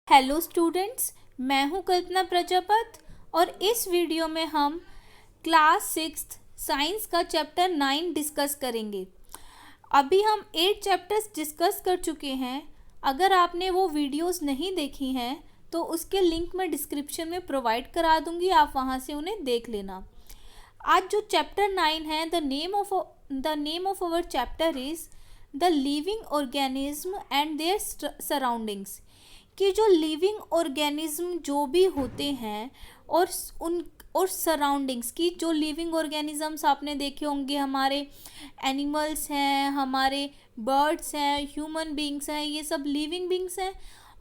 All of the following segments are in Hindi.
हेलो स्टूडेंट्स, मैं हूं कल्पना प्रजापत और इस वीडियो में हम क्लास 6 साइंस का चैप्टर 9 डिस्कस करेंगे। अभी हम 8 चैप्टर्स डिस्कस कर चुके हैं। अगर आपने वो वीडियोस नहीं देखी हैं तो उसके लिंक मैं डिस्क्रिप्शन में प्रोवाइड करा दूंगी, आप वहां से उन्हें देख लेना। आज जो चैप्टर 9 है, the name of our chapter is the living organism and their surroundings. कि जो लिविंग ऑर्गेनिज्म जो भी होते हैं और उन और सराउंडिंग्स की, जो लिविंग ऑर्गेनिजम्स आपने देखे होंगे, हमारे एनिमल्स हैं, हमारे बर्ड्स हैं, ह्यूमन बींग्स हैं, ये सब लिविंग बींग्स हैं।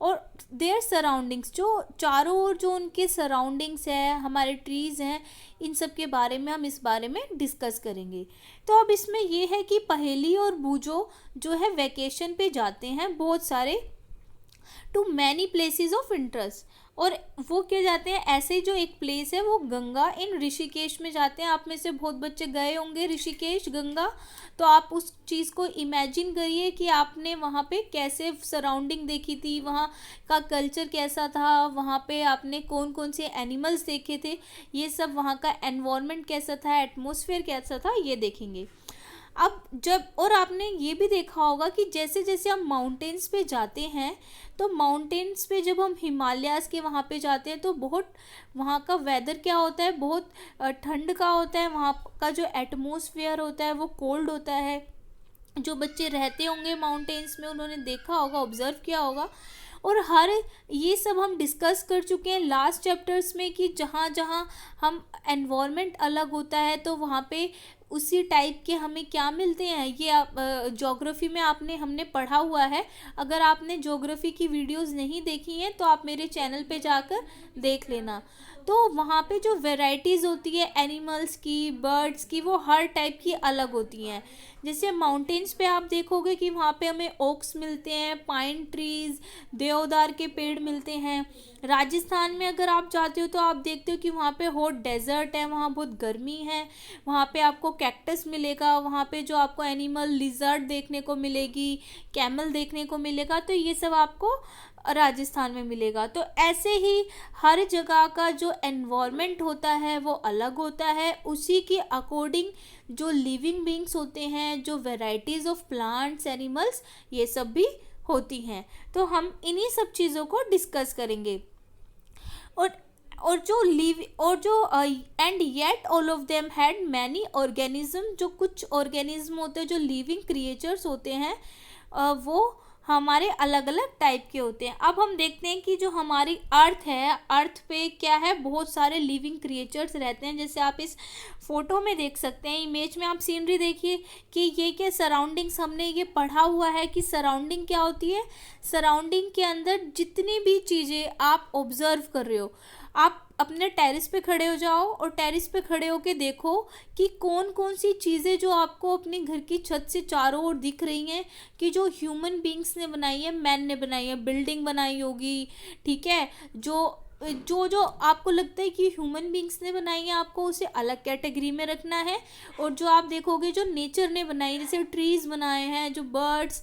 और देयर सराउंडिंग्स, जो चारों ओर जो उनके सराउंडिंग्स है, हमारे ट्रीज़ हैं, इन सब के बारे में हम इस बारे में डिस्कस करेंगे। तो अब इसमें ये है कि पहेली और बूझो जो है वैकेशन पे जाते हैं बहुत सारे to many places of interest. और वो क्या जाते हैं, ऐसे जो एक प्लेस है वो गंगा इन ऋषिकेश में जाते हैं। आप में से बहुत बच्चे गए होंगे ऋषिकेश, गंगा। तो आप उस चीज़ को इमेजिन करिए कि आपने वहाँ पे कैसे सराउंडिंग देखी थी, वहाँ का कल्चर कैसा था, वहाँ पे आपने कौन कौन से एनिमल्स देखे थे, ये सब, वहाँ का एनवायरनमेंट कैसा था, एटमॉस्फेयर कैसा था, ये देखेंगे। अब जब, और आपने ये भी देखा होगा कि जैसे जैसे हम माउंटेन्स पे जाते हैं, तो माउंटेन्स पे जब हम हिमालयाज़ के वहाँ पे जाते हैं तो बहुत वहाँ का वेदर क्या होता है, बहुत ठंड का होता है। वहाँ का जो एटमॉस्फेयर होता है वो कोल्ड होता है। जो बच्चे रहते होंगे माउंटेन्स में उन्होंने देखा होगा, ऑब्जर्व किया होगा। और हर ये सब हम डिस्कस कर चुके हैं लास्ट चैप्टर्स में कि जहाँ जहाँ हम एनवायरनमेंट अलग होता है तो वहाँ पे उसी टाइप के हमें क्या मिलते हैं। ये आप ज्योग्राफी में हमने पढ़ा हुआ है। अगर आपने ज्योग्राफी की वीडियोस नहीं देखी हैं तो आप मेरे चैनल पे जाकर देख लेना। तो वहाँ पे जो वैरायटीज़ होती है एनिमल्स की, बर्ड्स की, वो हर टाइप की अलग होती हैं। जैसे माउंटेन्स पे आप देखोगे कि वहाँ पे हमें ओक्स मिलते हैं, पाइन ट्रीज़, देवदार के पेड़ मिलते हैं। राजस्थान में अगर आप जाते हो तो आप देखते हो कि वहाँ पे हॉट डेजर्ट है, वहाँ बहुत गर्मी है। वहाँ पे आपको कैक्टस मिलेगा, वहाँ पे जो आपको एनिमल लिजर्ड देखने को मिलेगी, कैमल देखने को मिलेगा। तो ये सब आपको राजस्थान में मिलेगा। तो ऐसे ही हर जगह का जो एनवायरनमेंट होता है वो अलग होता है। उसी के अकॉर्डिंग जो लिविंग बींग्स होते हैं, जो वैरायटीज़ ऑफ प्लांट्स, एनिमल्स, ये सब भी होती हैं। तो हम इन्हीं सब चीज़ों को डिस्कस करेंगे। और और जो लिव और जो and yet all of them had many organism, जो कुछ ऑर्गेनिज्म होते हैं, जो लिविंग क्रिएचर्स होते हैं, वो हमारे अलग अलग टाइप के होते हैं। अब हम देखते हैं कि जो हमारी अर्थ है, अर्थ पे क्या है, बहुत सारे लिविंग क्रिएचर्स रहते हैं। जैसे आप इस फोटो में देख सकते हैं, इमेज में आप सीनरी देखिए कि ये क्या सराउंडिंग्स, हमने ये पढ़ा हुआ है कि सराउंडिंग क्या होती है। सराउंडिंग के अंदर जितनी भी चीज़ें आप ऑब्जर्व कर रहे हो, आप अपने टेरिस पे खड़े हो जाओ और टेरिस पे खड़े होके देखो कि कौन कौन सी चीज़ें जो आपको अपने घर की छत से चारों ओर दिख रही हैं, कि जो ह्यूमन बींग्स ने बनाई है, मैन ने बनाई है, बिल्डिंग बनाई होगी, ठीक है। जो जो जो आपको लगता है कि ह्यूमन बींग्स ने बनाई है, आपको उसे अलग कैटेगरी में रखना है। और जो आप देखोगे जो नेचर ने बनाई है, जैसे ट्रीज़ बनाए हैं, जो birds,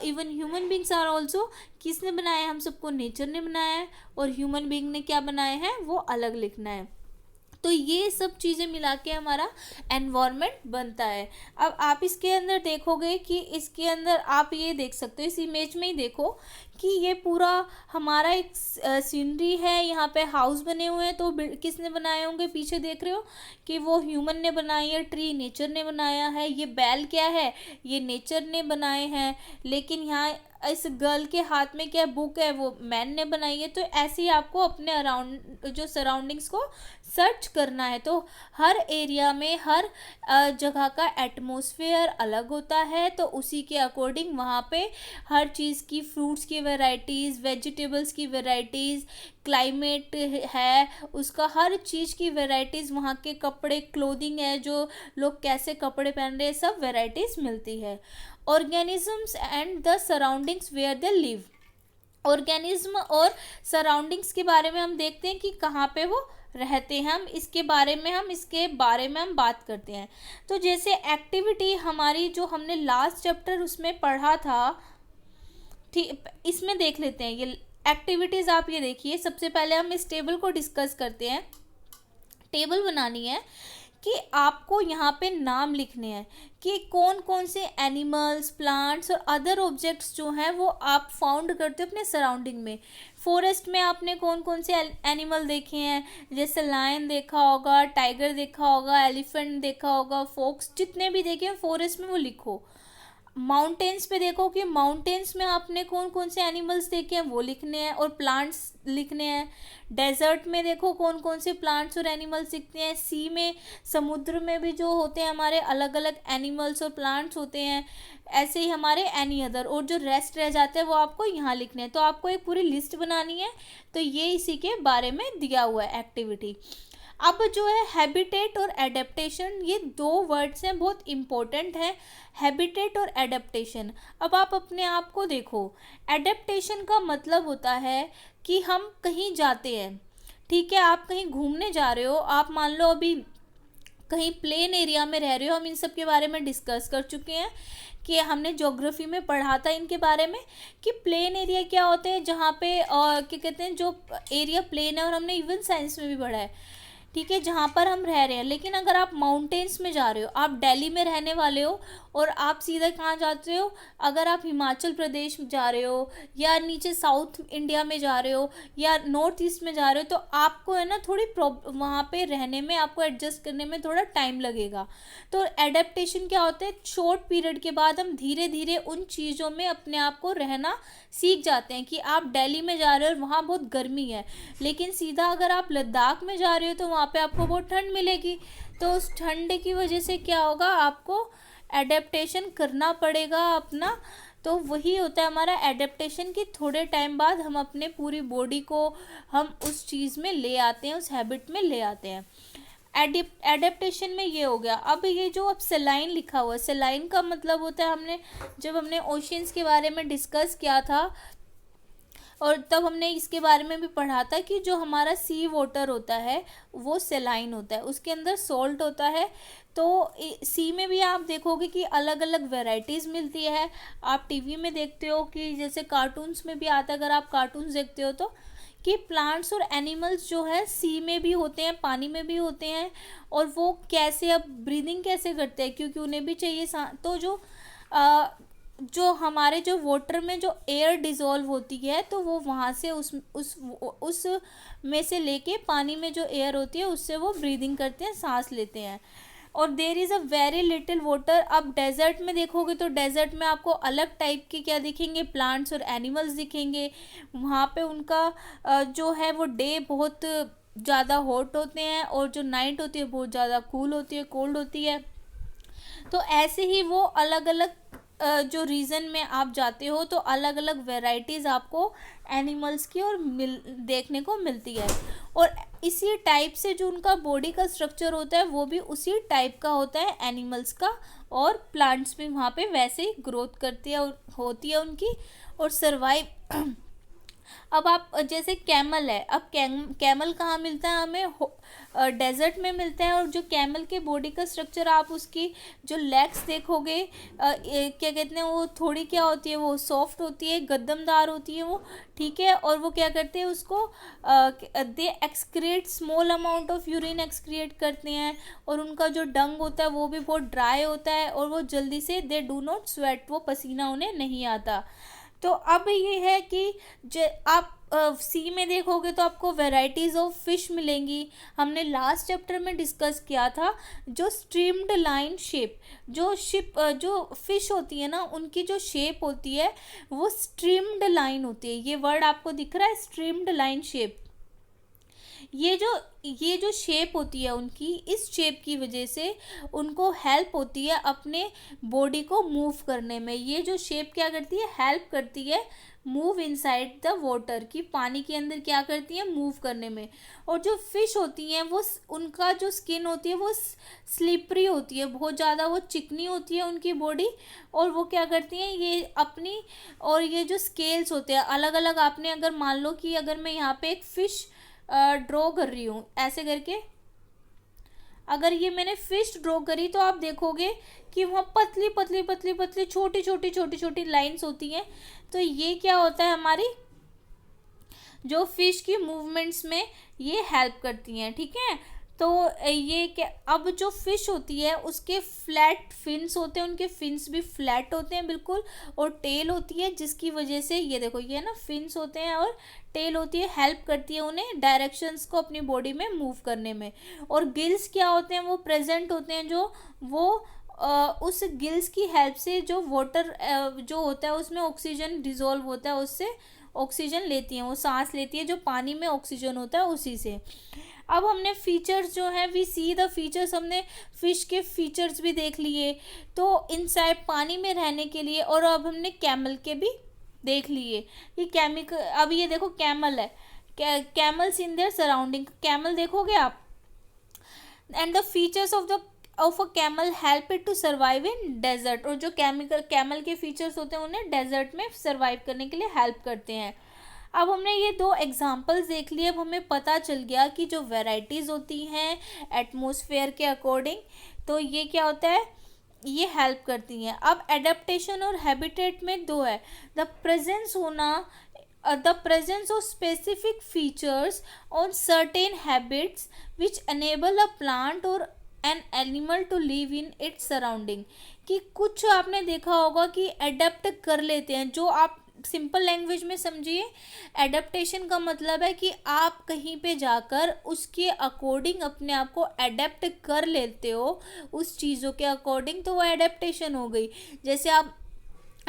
even human beings are also, किसने बनाया है, हम सबको नेचर ने बनाया है। और ह्यूमन बींग ने क्या बनाए हैं वो अलग लिखना है। तो ये सब चीज़ें मिला के हमारा एनवायरनमेंट बनता है। अब आप इसके अंदर देखोगे कि इसके अंदर आप ये देख सकते हो, इस इमेज में ही देखो कि ये पूरा हमारा एक सीनरी है। यहाँ पे हाउस बने हुए हैं, तो किसने बनाए होंगे, पीछे देख रहे हो कि वो ह्यूमन ने बनाई है, ट्री नेचर ने बनाया है। ये बैल क्या है, ये नेचर ने बनाए हैं। लेकिन यहाँ इस गर्ल के हाथ में क्या बुक है, वो मैन ने बनाई है। तो ऐसे ही आपको अपने अराउंड जो सराउंडिंग्स को सर्च करना है। तो हर एरिया में, हर जगह का एटमॉस्फेयर अलग होता है, तो उसी के अकॉर्डिंग वहाँ पे हर चीज़ की, फ्रूट्स की वैरायटीज़, वेजिटेबल्स की वैरायटीज़, क्लाइमेट है उसका, हर चीज़ की वैरायटीज़, वहाँ के कपड़े, क्लोथिंग है, जो लोग कैसे कपड़े पहन रहे हैं, सब वैरायटीज़ मिलती है। Organisms and the surroundings where they live. Organism और सराउंडिंग्स के बारे में हम देखते हैं कि कहाँ पे वो रहते हैं। हम इसके बारे में हम बात करते हैं। तो जैसे एक्टिविटी हमारी, जो हमने लास्ट चैप्टर उसमें पढ़ा था, ठीक, इसमें देख लेते हैं। ये एक्टिविटीज़ आप ये देखिए, सबसे पहले हम इस टेबल को डिस्कस करते हैं। टेबल बनानी है कि आपको यहाँ पे नाम लिखने हैं कि कौन कौन से एनिमल्स, प्लांट्स और अदर ऑब्जेक्ट्स जो हैं वो आप फाउंड करते हो अपने सराउंडिंग में। फॉरेस्ट में आपने कौन कौन से एनिमल देखे हैं, जैसे लायन देखा होगा, टाइगर देखा होगा, एलिफेंट देखा होगा, फॉक्स, जितने भी देखे हैं फॉरेस्ट में वो लिखो। माउंटेन्स पे देखो कि माउंटेन्स में आपने कौन कौन से एनिमल्स देखे हैं वो लिखने हैं और प्लांट्स लिखने हैं। डेजर्ट में देखो कौन कौन से प्लांट्स और एनिमल्स दिखते हैं। सी में, समुद्र में भी जो होते हैं हमारे अलग अलग एनिमल्स और प्लांट्स होते हैं, ऐसे ही हमारे एनी अदर, और जो रेस्ट रह जाते हैं वो आपको यहाँ लिखने हैं। तो आपको एक पूरी लिस्ट बनानी है, तो ये इसी के बारे में दिया हुआ है एक्टिविटी। अब जो है हैबिटेट और एडेप्टेशन, ये दो वर्ड्स हैं, बहुत इम्पोर्टेंट है, हैबिटेट और एडेप्टेशन। अब आप अपने आप को देखो, एडेप्टेशन का मतलब होता है कि हम कहीं जाते हैं, ठीक है, आप कहीं घूमने जा रहे हो, आप मान लो अभी कहीं प्लेन एरिया में रह रहे हो। हम इन सब के बारे में डिस्कस कर चुके हैं कि हमने ज्योग्राफी में पढ़ा था इनके बारे में कि प्लेन एरिया क्या होते हैं, जहाँ पे क्या कहते हैं, जो एरिया प्लेन है, और हमने इवन साइंस में भी पढ़ा है, ठीक है, जहाँ पर हम रह रहे हैं। लेकिन अगर आप माउंटेन्स में जा रहे हो, आप दिल्ली में रहने वाले हो और आप सीधा कहाँ जाते हो, अगर आप हिमाचल प्रदेश में जा रहे हो या नीचे साउथ इंडिया में जा रहे हो या नॉर्थ ईस्ट में जा रहे हो, तो आपको है ना थोड़ी वहाँ पे रहने में, आपको एडजस्ट करने में थोड़ा टाइम लगेगा। तो एडेप्टेशन क्या होता है, शॉर्ट पीरियड के बाद हम धीरे धीरे उन चीज़ों में अपने आप को रहना सीख जाते हैं। कि आप दिल्ली में जा रहे हो और वहाँ बहुत गर्मी है, लेकिन सीधा अगर आप लद्दाख में जा रहे हो तो वहाँ पे आपको बहुत ठंड मिलेगी। तो उस ठंड की वजह से क्या होगा, आपको एडेप्टेशन करना पड़ेगा अपना। तो वही होता है हमारा एडेप्टेशन कि थोड़े टाइम बाद हम अपने पूरी बॉडी को हम उस चीज़ में ले आते हैं, उस हैबिट में ले आते हैं। एडेप्टेशन में ये हो गया। अब ये जो अब सेलाइन लिखा हुआ है, सेलाइन का मतलब होता है, जब हमने ओशियंस के बारे में डिस्कस किया था और तब हमने इसके बारे में भी पढ़ा था कि जो हमारा सी वाटर होता है वो सेलाइन होता है, उसके अंदर सॉल्ट होता है। तो सी में भी आप देखोगे कि अलग अलग वैरायटीज़ मिलती है। आप टीवी में देखते हो कि जैसे कार्टून्स में भी आता है, अगर आप कार्टून्स देखते हो तो, कि प्लांट्स और एनिमल्स जो है सी में भी होते हैं, पानी में भी होते हैं, और वो कैसे, अब ब्रीदिंग कैसे करते हैं, क्योंकि उन्हें भी चाहिए तो जो हमारे जो वाटर में जो एयर डिज़ोल्व होती है, तो वो वहाँ से उस में से लेके पानी में जो एयर होती है उससे वो ब्रीदिंग करते हैं, सांस लेते हैं। और there is a very little water. अब डेजर्ट में देखोगे तो डेजर्ट में आपको अलग टाइप के क्या दिखेंगे, प्लांट्स और एनिमल्स दिखेंगे। वहाँ पे उनका जो है वो डे बहुत ज़्यादा हॉट होते हैं और जो नाइट होती है बहुत ज़्यादा कूल होती है, कोल्ड होती है। तो ऐसे ही वो अलग अलग जो रीजन में आप जाते हो तो अलग अलग वैरायटीज़ आपको एनिमल्स की और देखने को मिलती है। और इसी टाइप से जो उनका बॉडी का स्ट्रक्चर होता है वो भी उसी टाइप का होता है एनिमल्स का, और प्लांट्स भी वहाँ पे वैसे ही ग्रोथ करती है और होती है उनकी, और सरवाइव। अब आप जैसे कैमल है, अब कैमल कहाँ मिलता है हमें, डेजर्ट में मिलता है। और जो कैमल के बॉडी का स्ट्रक्चर, आप उसकी जो लेग्स देखोगे, क्या कहते हैं, वो थोड़ी क्या होती है, वो सॉफ्ट होती है, गद्दमदार होती है वो, ठीक है। और वो क्या करते हैं, उसको they excrete small amount of urine excrete करते हैं, और उनका जो डंग होता है वो भी बहुत ड्राई होता है, और वो जल्दी से दे डू नॉट स्वेट, वो पसीना उन्हें नहीं आता। तो अब ये है कि आप सी में देखोगे तो आपको वैरायटीज़ ऑफ फिश मिलेंगी। हमने लास्ट चैप्टर में डिस्कस किया था जो स्ट्रीम्ड लाइन शेप, जो फिश होती है ना, उनकी जो शेप होती है वो स्ट्रीम्ड लाइन होती है। ये वर्ड आपको दिख रहा है, स्ट्रीम्ड लाइन शेप। ये जो शेप होती है उनकी, इस शेप की वजह से उनको हेल्प होती है अपने बॉडी को मूव करने में। ये जो शेप क्या करती है, हेल्प करती है मूव इनसाइड द वाटर, की पानी के अंदर क्या करती है, मूव करने में। और जो फिश होती हैं वो, उनका जो स्किन होती है वो स्लिपरी होती है, बहुत ज़्यादा वो चिकनी होती है उनकी बॉडी। और वो क्या करती हैं, ये अपनी, और ये जो स्केल्स होते हैं अलग अलग, आपने अगर मान लो कि अगर मैं यहाँ पे एक फ़िश ड्रॉ कर रही हूँ ऐसे करके, अगर ये मैंने फिश ड्रॉ करी तो आप देखोगे कि वहाँ पतली पतली पतली पतली छोटी छोटी छोटी छोटी लाइंस होती हैं। तो ये क्या होता है, हमारी जो फिश की मूवमेंट्स में ये हेल्प करती हैं, ठीक है। तो ये क्या, अब जो फिश होती है उसके फ्लैट फिन्स होते हैं, उनके फिन्स भी फ्लैट होते हैं बिल्कुल, और टेल होती है जिसकी वजह से ये देखो ये ना फिन्स होते हैं और टेल होती है, हेल्प करती है उन्हें डायरेक्शंस को अपनी बॉडी में मूव करने में। और गिल्स क्या होते हैं, वो प्रेजेंट होते हैं, जो वो उस गिल्स की हेल्प से जो वाटर जो होता है उसमें ऑक्सीजन डिजोल्व होता है, उससे ऑक्सीजन लेती हैं, वो सांस लेती है, जो पानी में ऑक्सीजन होता है उसी से। अब हमने फीचर्स जो है वी सी द फीचर्स, हमने फिश के फीचर्स भी देख लिए, तो इनसाइड पानी में रहने के लिए। और अब हमने कैमल के भी देख लिए कि केमिकल, अब ये देखो कैमल है, camels in their surrounding, camel देखोगे आप, and the features of a camel help it to survive in desert. और जो कैमल के फीचर्स होते हैं उन्हें डेजर्ट में सर्वाइव करने के लिए हेल्प करते हैं। अब हमने ये दो एग्जाम्पल्स देख लिए, अब हमें पता चल गया कि जो वेराइटीज़ होती हैं एटमॉस्फेयर के अकॉर्डिंग, तो ये क्या होता है, ये हेल्प करती हैं। अब एडेप्टेशन और हैबिटेट में दो है, the presence of specific features on certain habits which enable a plant or an animal to live in its surrounding। कि कुछ आपने देखा होगा कि अडेप्ट कर लेते हैं, जो आप सिंपल लैंग्वेज में समझिए, एडेप्टेशन का मतलब है कि आप कहीं पे जाकर उसके अकॉर्डिंग अपने आप को एडेप्ट कर लेते हो उस चीज़ों के अकॉर्डिंग, तो वो एडेप्टेशन हो गई। जैसे आप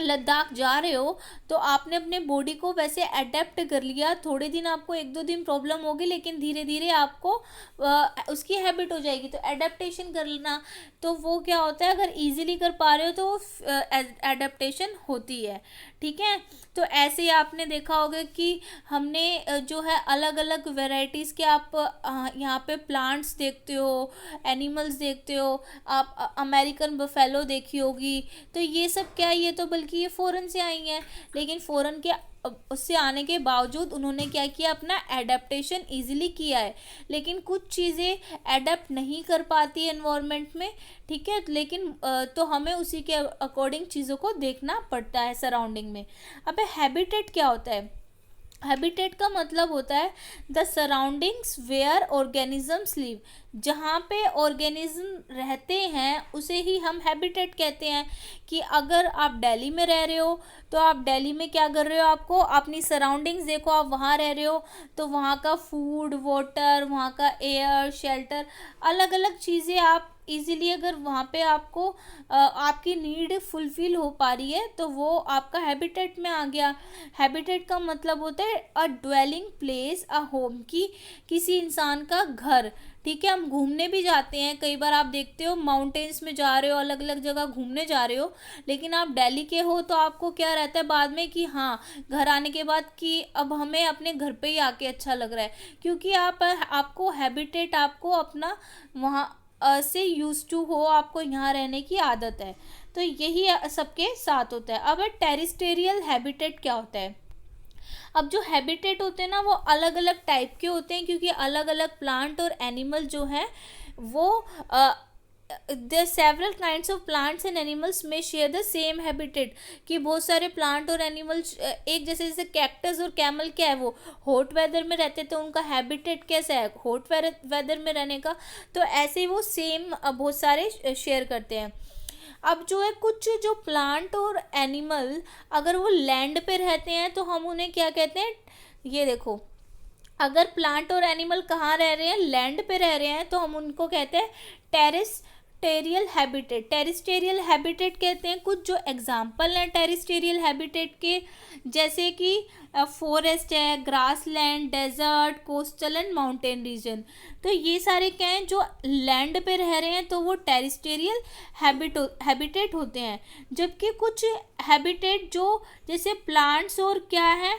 लद्दाख जा रहे हो तो आपने अपने बॉडी को वैसे अडेप्ट कर लिया, थोड़े दिन आपको 1-2 दिन प्रॉब्लम होगी, लेकिन धीरे धीरे आपको उसकी हैबिट हो जाएगी। तो एडेप्टेशन करना, तो वो क्या होता है, अगर इजीली कर पा रहे हो तो एडेप्टेशन होती है, ठीक है। तो ऐसे ही आपने देखा होगा कि हमने जो है अलग अलग वेराइटीज़ के, आप यहाँ पे प्लांट्स देखते हो, एनिमल्स देखते हो, आप अमेरिकन बफेलो देखी होगी। तो ये सब क्या है, ये तो बल्कि ये फ़ॉरेन से आई हैं, लेकिन फ़ॉरेन के उससे आने के बावजूद उन्होंने क्या किया, अपना एडेप्टेशन इजीली किया है। लेकिन कुछ चीज़ें एडेप्ट नहीं कर पाती एनवायरनमेंट में, ठीक है, लेकिन तो हमें उसी के अकॉर्डिंग चीज़ों को देखना पड़ता है सराउंडिंग में। अब हैबिटेट क्या होता है, हैबिटेट का मतलब होता है the surroundings where organisms live, जहाँ पे ऑर्गेनिज्म रहते हैं उसे ही हम हैबिटेट कहते हैं। कि अगर आप दिल्ली में रह रहे हो तो आप दिल्ली में क्या कर रहे हो, आपको अपनी सराउंडिंग्स देखो, आप वहाँ रह रहे हो तो वहाँ का फूड, वाटर, वहाँ का एयर, शेल्टर, अलग अलग चीज़ें आप इजीली, अगर वहाँ पे आपको आपकी नीड फुलफिल हो पा रही है तो वो आपका हैबिटेट में आ गया। हैबिटेट का मतलब होता है अ ड्वेलिंग प्लेस, अ होम, की किसी इंसान का घर, ठीक है। हम घूमने भी जाते हैं, कई बार आप देखते हो माउंटेन्स में जा रहे हो, अलग अलग जगह घूमने जा रहे हो, लेकिन आप दिल्ली के हो तो आपको क्या रहता है बाद में कि हाँ, घर आने के बाद कि अब हमें अपने घर पे ही आके अच्छा लग रहा है, क्योंकि आपको हैबिटेट, आपको अपना वहाँ से यूज टू हो, आपको यहाँ रहने की आदत है। तो यही सबके साथ होता है। अब टेरिस्टेरियल हैबिटेट क्या होता है, अब जो हैबिटेट होते हैं ना वो अलग अलग टाइप के होते हैं, क्योंकि अलग अलग प्लांट और एनिमल जो हैं वो there several kinds of plants and animals में शेयर द सेम हैबिटेट। कि बहुत सारे प्लांट और एनिमल्स एक जैसे कैक्टस और कैमल क्या है, वो हॉट वेदर में रहते, तो उनका हैबिटेट कैसा है, हॉट वेदर में रहने का। तो ऐसे ही वो सेम बहुत सारे शेयर करते हैं। अब जो है कुछ जो प्लांट और एनिमल अगर वो लैंड पे रहते हैं तो हम उन्हें क्या कहते हैं, ये देखो, अगर प्लांट और एनिमल कहाँ रह रहे हैं, लैंड पे रह रहे हैं, तो हम उनको कहते हैं टेरिस्टेरियल हैबिटेट। टेरिस्टेरियल हैबिटेट कहते हैं कुछ जो एग्जांपल हैं टेरिस्टेरियल हैबिटेट के, जैसे कि फॉरेस्ट है, grassland, desert, coastal and mountain region. तो ये सारे क्या हैं, जो लैंड पे रह रहे हैं तो वो टेरिस्टेरियल हैबिटेट होते हैं। जबकि कुछ हैबिटेट जो जैसे प्लांट्स और क्या है,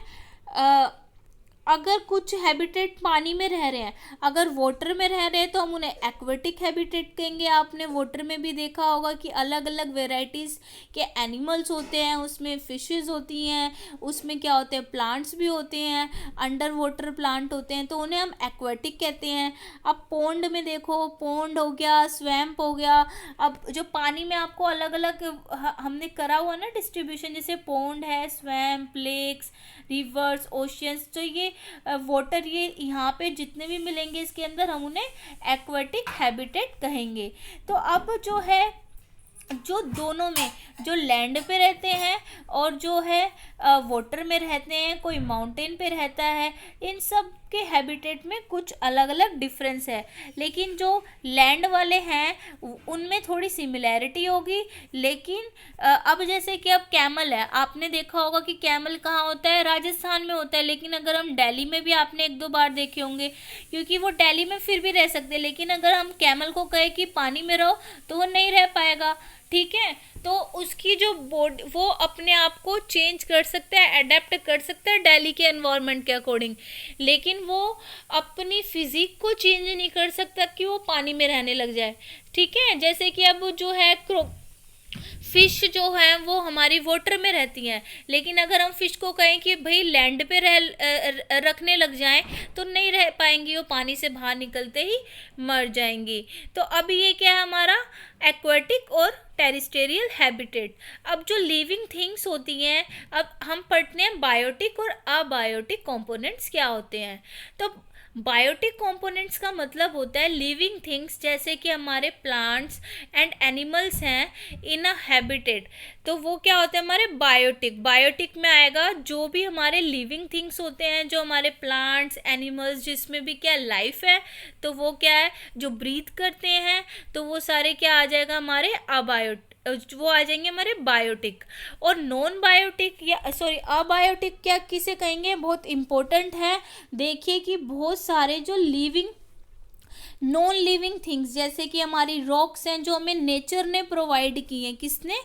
अगर कुछ हैबिटेट पानी में रह रहे हैं, अगर वाटर में रह रहे हैं तो हम उन्हें एक्वेटिक हैबिटेट कहेंगे। आपने वाटर में भी देखा होगा कि अलग अलग वेराइटीज़ के एनिमल्स होते हैं, उसमें फिशेस होती हैं, उसमें क्या होते हैं, प्लांट्स भी होते हैं, अंडर वाटर प्लांट होते हैं, तो उन्हें हम एक्वेटिक कहते हैं। अब पोंड में देखो, पोंड हो गया, स्वैम्प हो गया। अब जो पानी में आपको अलग अलग हमने करा हुआ ना डिस्ट्रीब्यूशन, जैसे पोंड है, स्वैम्प, लेक्स, रिवर्स, ओशियंस, तो ये वाटर, ये यहाँ पे जितने भी मिलेंगे इसके अंदर हम उन्हें एक्वेटिक हैबिटेट कहेंगे। तो अब जो है, जो दोनों में, जो लैंड पे रहते हैं और जो है वाटर में रहते हैं, कोई माउंटेन पे रहता है, इन सब के हैबिटेट में कुछ अलग अलग डिफरेंस है। लेकिन जो लैंड वाले हैं उनमें थोड़ी सिमिलैरिटी होगी। लेकिन अब जैसे कि अब कैमल है, आपने देखा होगा कि कैमल कहाँ होता है, राजस्थान में होता है। लेकिन अगर हम दिल्ली में भी आपने एक दो बार देखे होंगे, क्योंकि वो दिल्ली में फिर भी रह सकते हैं। लेकिन अगर हम कैमल को कहे कि पानी में रहो तो वो नहीं रह पाएगा, ठीक है। तो उसकी जो बॉडी, वो अपने आप को चेंज कर सकता है, अडेप्ट कर सकता है दिल्ली के एनवायरनमेंट के अकॉर्डिंग। लेकिन वो अपनी फिजिक को चेंज नहीं कर सकता कि वो पानी में रहने लग जाए, ठीक है। जैसे कि अब जो है फिश जो है वो हमारी वाटर में रहती हैं। लेकिन अगर हम फिश को कहें कि भाई लैंड पे रखने लग जाएं तो नहीं रह पाएंगी, वो पानी से बाहर निकलते ही मर जाएंगी। तो अब ये क्या है हमारा एक्वेटिक और टेरेस्ट्रियल हैबिटेट। अब जो लिविंग थिंग्स होती हैं, अब हम पढ़ते हैं बायोटिक और अबायोटिक कंपोनेंट्स क्या होते हैं। तो बायोटिक कंपोनेंट्स का मतलब होता है लिविंग थिंग्स, जैसे कि हमारे प्लांट्स एंड एनिमल्स हैं इन अ हैबिटेट, तो वो क्या होते हैं हमारे बायोटिक। बायोटिक में आएगा जो भी हमारे लिविंग थिंग्स होते हैं, जो हमारे प्लांट्स एनिमल्स जिसमें भी क्या लाइफ है, तो वो क्या है जो ब्रीथ करते हैं, तो वो सारे क्या आ जाएगा हमारे अबायोटिक, वो आ जाएंगे हमारे बायोटिक। और नॉन बायोटिक या अबायोटिक क्या किसे कहेंगे, बहुत इंपॉर्टेंट है। देखिए कि बहुत सारे जो लिविंग नॉन लिविंग थिंग्स, जैसे कि हमारी रॉक्स हैं जो हमें नेचर ने प्रोवाइड की हैं, किसने,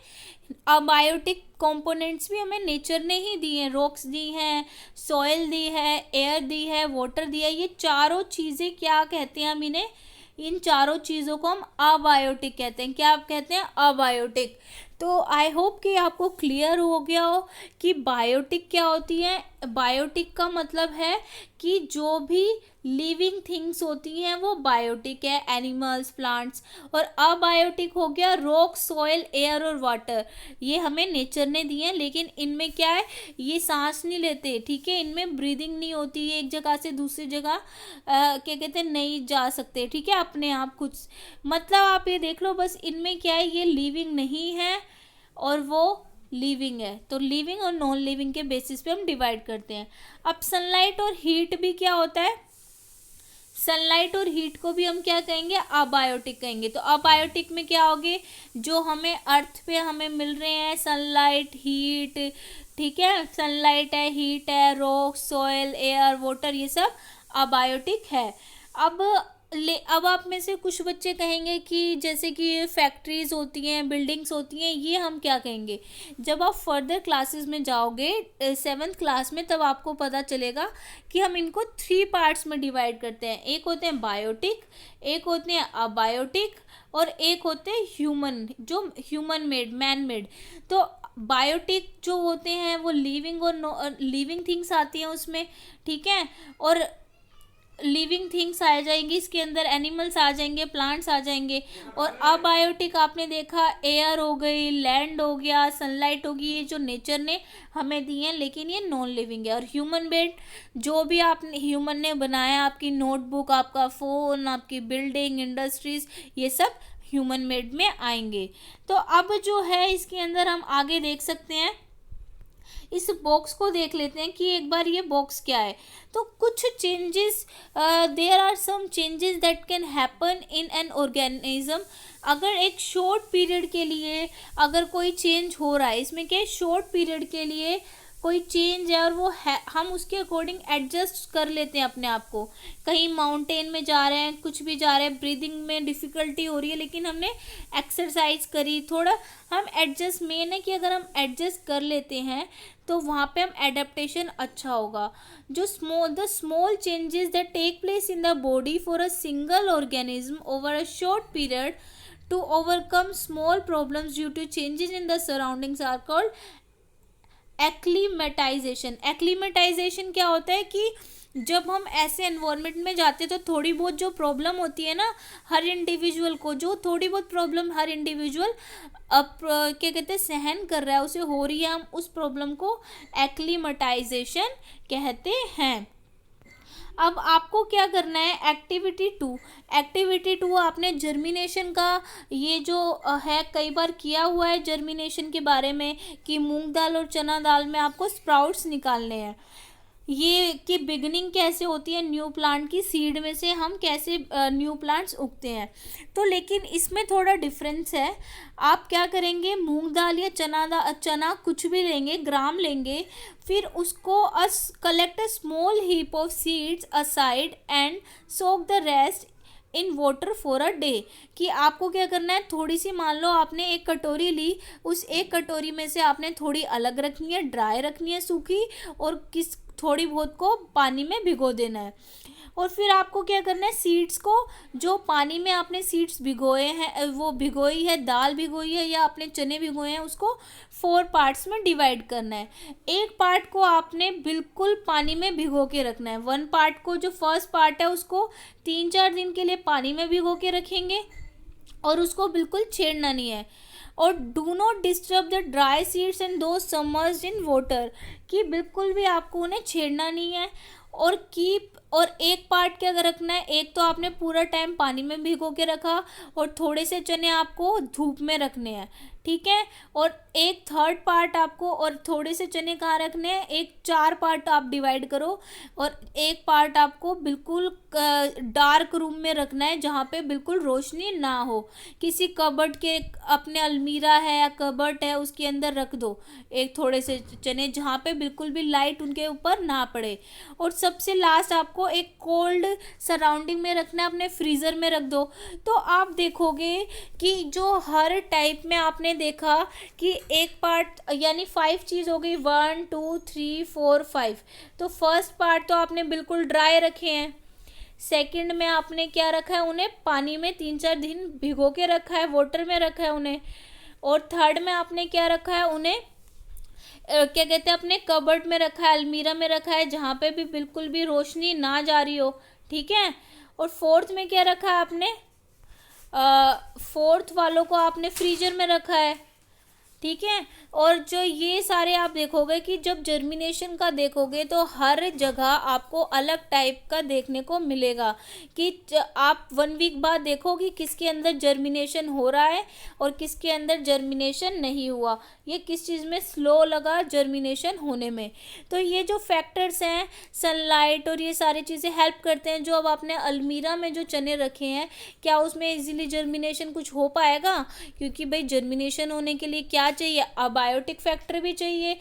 अबायोटिक कंपोनेंट्स भी हमें नेचर ने ही दी हैं। रॉक्स दी हैं, सॉइल दी है, एयर दी है, वाटर दिया है। ये चारों चीज़ें क्या कहते हैं हम इन्हें, इन चारों चीज़ों को हम अबायोटिक कहते हैं। क्या आप कहते हैं, अबायोटिक। तो आई होप कि आपको क्लियर हो गया हो कि बायोटिक क्या होती है। बायोटिक का मतलब है कि जो भी लिविंग थिंग्स होती हैं वो बायोटिक है, एनिमल्स, प्लांट्स। और अबायोटिक हो गया रॉक, सॉइल, एयर और वाटर, ये हमें नेचर ने दिए हैं। लेकिन इनमें क्या है, ये सांस नहीं लेते, ठीक है, इनमें ब्रीदिंग नहीं होती है, एक जगह से दूसरी जगह क्या कहते हैं नहीं जा सकते, ठीक है, अपने आप कुछ, मतलब आप ये देख लो बस, इनमें क्या है, ये लिविंग नहीं है और वो लिविंग है। तो लिविंग और नॉन लिविंग के बेसिस पे हम डिवाइड करते हैं। अब सनलाइट और हीट भी क्या होता है, सनलाइट और हीट को भी हम क्या कहेंगे, अबायोटिक कहेंगे। तो अबायोटिक में क्या होगे, जो हमें अर्थ पे हमें मिल रहे हैं, सनलाइट, हीट, ठीक है, सनलाइट है, हीट है, रॉक, सॉइल, एयर, वाटर, ये सब अबायोटिक है। अब आप में से कुछ बच्चे कहेंगे कि जैसे कि फैक्ट्रीज होती हैं, बिल्डिंग्स होती हैं, ये हम क्या कहेंगे। जब आप फर्दर क्लासेस में जाओगे 7th क्लास में, तब आपको पता चलेगा कि हम इनको 3 पार्ट्स में डिवाइड करते हैं। एक होते हैं बायोटिक, एक होते हैं अबायोटिक और एक होते हैं ह्यूमन, जो ह्यूमन मेड, मैन मेड। तो बायोटिक जो होते हैं वो लिविंग और लिविंग थिंग्स आती हैं उसमें, ठीक है, और लिविंग थिंग्स आ जाएंगी इसके अंदर, एनिमल्स आ जाएंगे, प्लांट्स आ जाएंगे। और अबायोटिक आपने देखा एयर हो गई, लैंड हो गया, सनलाइट होगी, ये जो नेचर ने हमें दी है, लेकिन ये नॉन लिविंग है। और ह्यूमन मेड, जो भी आपने ह्यूमन ने बनाया, आपकी नोटबुक, आपका फ़ोन, आपकी बिल्डिंग, इंडस्ट्रीज़, ये सब ह्यूमन मेड में आएंगे। तो अब जो है इसके अंदर हम आगे देख सकते हैं, इस बॉक्स को देख लेते हैं कि एक बार ये बॉक्स क्या है। तो कुछ changes, there are some changes that can happen in an organism. अगर एक शॉर्ट पीरियड के लिए अगर कोई चेंज हो रहा है, इसमें क्या है, शॉर्ट पीरियड के लिए कोई चेंज है और वो है, हम उसके अकॉर्डिंग एडजस्ट कर लेते हैं अपने आप को। कहीं माउंटेन में जा रहे हैं, कुछ भी जा रहे हैं, ब्रीदिंग में डिफ़िकल्टी हो रही है, लेकिन हमने एक्सरसाइज करी, थोड़ा हम एडजस्ट, मेन है कि अगर हम एडजस्ट कर लेते हैं तो वहाँ पे हम एडेप्टेशन अच्छा होगा। जो small changes that take place in the body for a single organism over a short period to overcome small problems due to changes in the surroundings are called acclimatization. Acclimatization क्या होता है कि जब हम ऐसे एनवायरनमेंट में जाते हैं तो थोड़ी बहुत जो प्रॉब्लम होती है ना हर इंडिविजुअल को, जो थोड़ी बहुत प्रॉब्लम हर इंडिविजुअल क्या कहते हैं सहन कर रहा है, उसे हो रही है, हम उस प्रॉब्लम को एक्लीमेटाइजेशन कहते हैं। अब आपको क्या करना है, एक्टिविटी 2 आपने जर्मिनेशन का ये जो है कई बार किया हुआ है जर्मिनेशन के बारे में कि मूंग दाल और चना दाल में आपको स्प्राउट्स निकालने हैं, ये कि बिगनिंग कैसे होती है न्यू प्लांट की, सीड में से हम कैसे न्यू प्लांट्स उगते हैं। तो लेकिन इसमें थोड़ा डिफरेंस है। आप क्या करेंगे, मूंग दाल या चना कुछ भी लेंगे, ग्राम लेंगे, फिर उसको collect a small heap of seeds aside and soak the rest in water for a day. कि आपको क्या करना है, थोड़ी सी मान लो आपने एक कटोरी ली, उस एक कटोरी में से आपने थोड़ी अलग रखनी है, ड्राई रखनी है सूखी, और थोड़ी बहुत को पानी में भिगो देना है। और फिर आपको क्या करना है, सीड्स को जो पानी में आपने सीड्स भिगोए हैं, वो भिगोई है दाल भिगोई है या आपने चने भिगोए हैं, उसको 4 पार्ट्स में डिवाइड करना है। एक पार्ट को आपने बिल्कुल पानी में भिगो के रखना है। 1 पार्ट को, जो फर्स्ट पार्ट है, उसको 3-4 दिन के लिए पानी में भिगो के रखेंगे और उसको बिल्कुल छेड़ना नहीं है। और do not disturb the dry seeds and दो समर्स्ड इन वाटर, कि बिल्कुल भी आपको उन्हें छेड़ना नहीं है। और एक पार्ट क्या रखना है, एक तो आपने पूरा टाइम पानी में भिगो के रखा और थोड़े से चने आपको धूप में रखने हैं, ठीक है। और एक थर्ड पार्ट आपको, और थोड़े से चने कहाँ रखने हैं, एक 4 पार्ट आप डिवाइड करो, और एक पार्ट आपको बिल्कुल डार्क रूम में रखना है जहाँ पे बिल्कुल रोशनी ना हो। किसी कबर्ड के, अपने अलमीरा है या कबर्ड है उसके अंदर रख दो एक थोड़े से चने, जहाँ पे बिल्कुल भी लाइट उनके ऊपर ना पड़े। और सबसे लास्ट आपको एक कोल्ड सराउंडिंग में रखना है, अपने फ्रीज़र में रख दो। तो आप देखोगे कि जो हर टाइप में आपने देखा कि एक पार्ट यानी 5 चीज़ हो गई, 1 2 3 4 5। तो फर्स्ट पार्ट तो आपने बिल्कुल ड्राई रखे हैं, सेकंड में आपने क्या रखा है, उन्हें पानी में 3-4 दिन भिगो के रखा है, वाटर में रखा है उन्हें। और थर्ड में आपने क्या रखा है, उन्हें क्या कहते हैं, अपने कबर्ड में रखा है, अलमीरा में रखा है, जहाँ पे भी बिल्कुल भी रोशनी ना जा रही हो, ठीक है। और फोर्थ में क्या रखा है आपने, फोर्थ वालों को आपने फ्रीजर में रखा है, ठीक है। और जो ये सारे आप देखोगे कि जब जर्मिनेशन का देखोगे तो हर जगह आपको अलग टाइप का देखने को मिलेगा कि आप 1 वीक बाद देखो कि किसके अंदर जर्मिनेशन हो रहा है और किसके अंदर जर्मिनेशन नहीं हुआ, ये किस चीज़ में स्लो लगा जर्मिनेशन होने में। तो ये जो फैक्टर्स हैं, सनलाइट और ये सारी चीज़ें हेल्प करते हैं। जो अब आपने अलमीरा में जो चने रखे हैं, क्या उसमें इजीली जर्मिनेशन कुछ हो पाएगा, क्योंकि भाई जर्मिनेशन होने के लिए क्या चाहिए, अबायोटिक फैक्टर भी चाहिए।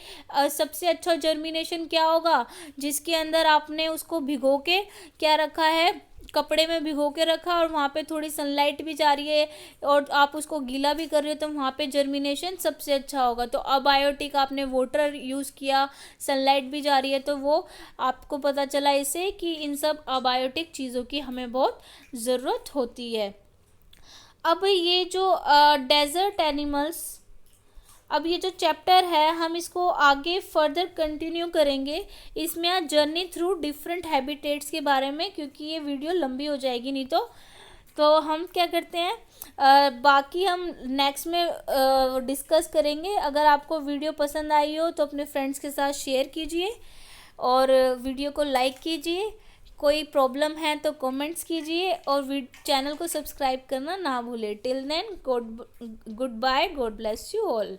सबसे अच्छा जर्मिनेशन क्या होगा, जिसके अंदर आपने उसको भिगो के क्या रखा है, कपड़े में भिगो के रखा और वहाँ पे थोड़ी सनलाइट भी जा रही है और आप उसको गीला भी कर रहे हो, तो वहाँ पे जर्मिनेशन सबसे अच्छा होगा। तो अबायोटिक आपने वाटर यूज़ किया, सनलाइट भी जा रही है, तो वो आपको पता चला इससे कि इन सब अबायोटिक चीज़ों की हमें बहुत ज़रूरत होती है। अब ये जो डेजर्ट एनिमल्स, अब ये जो चैप्टर है हम इसको आगे फर्दर कंटिन्यू करेंगे। इसमें आज जर्नी थ्रू डिफरेंट हैबिटेट्स के बारे में, क्योंकि ये वीडियो लंबी हो जाएगी नहीं तो हम क्या करते हैं, बाकी हम नेक्स्ट में डिस्कस करेंगे। अगर आपको वीडियो पसंद आई हो तो अपने फ्रेंड्स के साथ शेयर कीजिए और वीडियो को लाइक कीजिए। कोई प्रॉब्लम है तो कमेंट्स कीजिए और चैनल को सब्सक्राइब करना ना भूलें। Till then goodbye, God bless you all.